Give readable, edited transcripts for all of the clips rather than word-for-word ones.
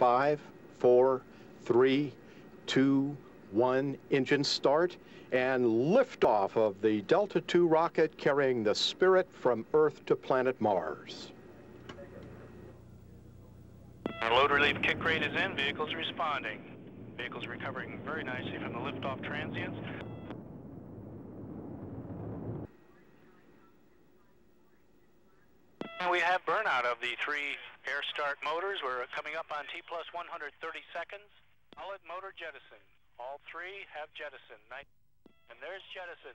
5, 4, 3, 2, 1, engine start, and liftoff of the Delta II rocket carrying the Spirit from Earth to planet Mars. Our load relief kick rate is in, vehicles responding. Vehicles recovering very nicely from the liftoff transients. And we have burnout of the 3 air start motors. We're coming up on T plus 130 seconds. Solid motor jettison. All 3 have jettison. And there's jettison.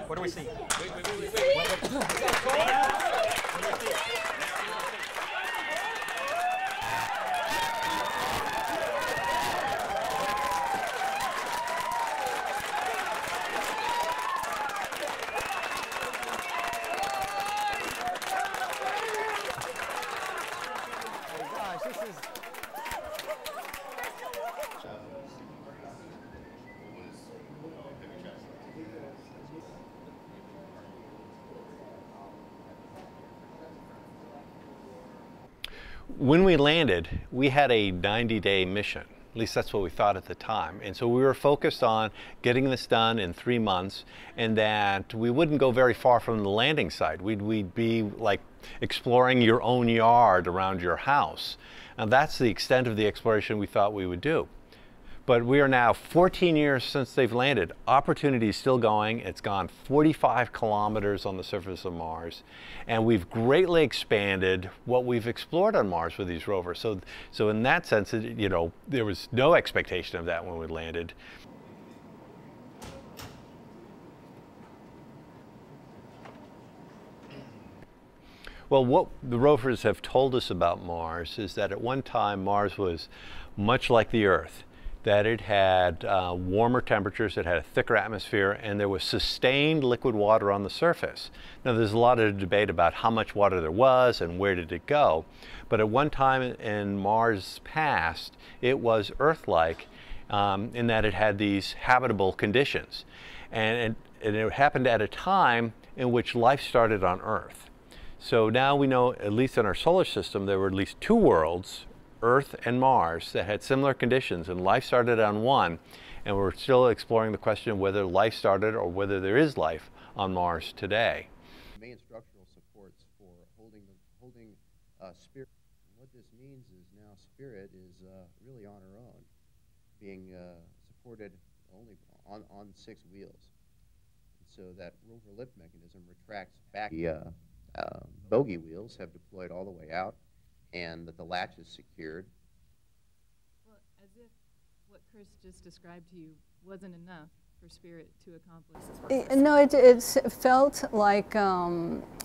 What do we see? When we landed, we had a 90-day mission. At least that's what we thought at the time. And so we were focused on getting this done in 3 months, and that we wouldn't go very far from the landing site. We'd be like exploring your own yard around your house. And that's the extent of the exploration we thought we would do. But we are now 14 years since they've landed. Opportunity is still going. It's gone 45 kilometers on the surface of Mars. And we've greatly expanded what we've explored on Mars with these rovers. So in that sense, there was no expectation of that when we landed. Well, what the rovers have told us about Mars is that at one time Mars was much like the Earth, that it had warmer temperatures, it had a thicker atmosphere, and there was sustained liquid water on the surface. Now, there's a lot of debate about how much water there was and where did it go, but at one time in Mars' past, it was Earth-like in that it had these habitable conditions. And it happened at a time in which life started on Earth. So now we know, at least in our solar system, there were at least 2 worlds, Earth and Mars, that had similar conditions, and life started on one, and we're still exploring the question of whether life started or whether there is life on Mars today. Main structural supports for holding Spirit. What this means is now Spirit is really on her own, being supported only on 6 wheels. And so that rover lift mechanism retracts back. The bogey wheels have deployed all the way out, and that the latch is secured. Well, as if what Chris just described to you wasn't enough for Spirit to accomplish this. No, it felt like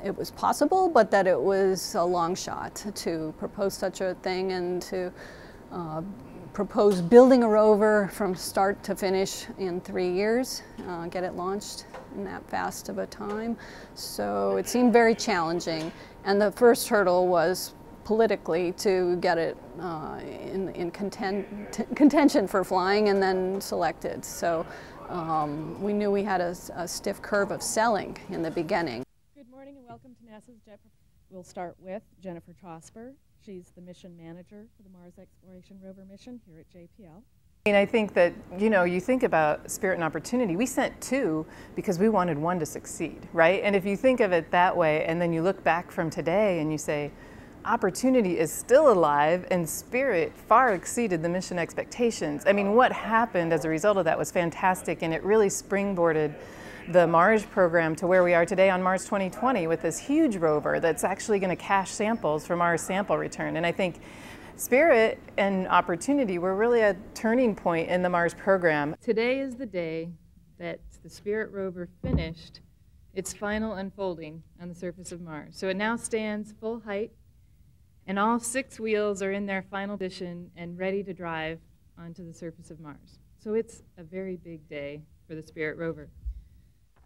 it was possible, but that it was a long shot to propose such a thing and to propose building a rover from start to finish in 3 years, get it launched in that fast of a time. So it seemed very challenging, and the first hurdle was politically to get it in contention for flying and then selected. So we knew we had a stiff curve of selling in the beginning. Good morning and welcome to NASA's Jet. We'll start with Jennifer Trosper. She's the mission manager for the Mars Exploration Rover mission here at JPL. I think that, you think about Spirit and Opportunity, we sent 2 because we wanted 1 to succeed, right? And if you think of it that way, and then you look back from today and you say, Opportunity is still alive and Spirit far exceeded the mission expectations. I mean, what happened as a result of that was fantastic, and it really springboarded the Mars program to where we are today on Mars 2020 with this huge rover that's actually going to cache samples from our sample return. And I think Spirit and Opportunity were really a turning point in the Mars program. Today is the day that the Spirit rover finished its final unfolding on the surface of Mars. So it now stands full height, and all 6 wheels are in their final position and ready to drive onto the surface of Mars. So it's a very big day for the Spirit rover.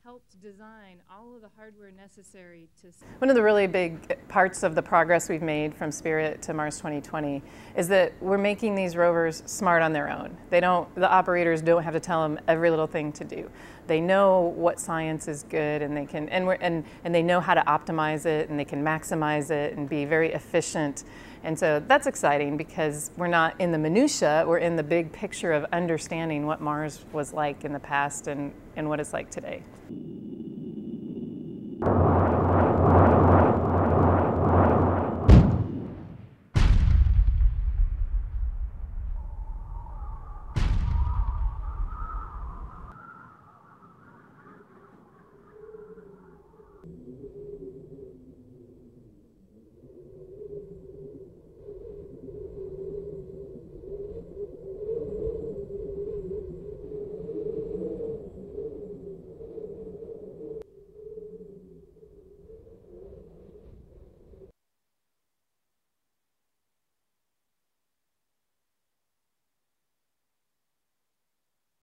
Helped design all of the hardware necessary to... One of the really big parts of the progress we've made from Spirit to Mars 2020 is that we're making these rovers smart on their own. The operators don't have to tell them every little thing to do. They know what science is good, and they can, and they know how to optimize it, and they can maximize it and be very efficient. And so that's exciting because we're not in the minutia, we're in the big picture of understanding what Mars was like in the past and what it's like today.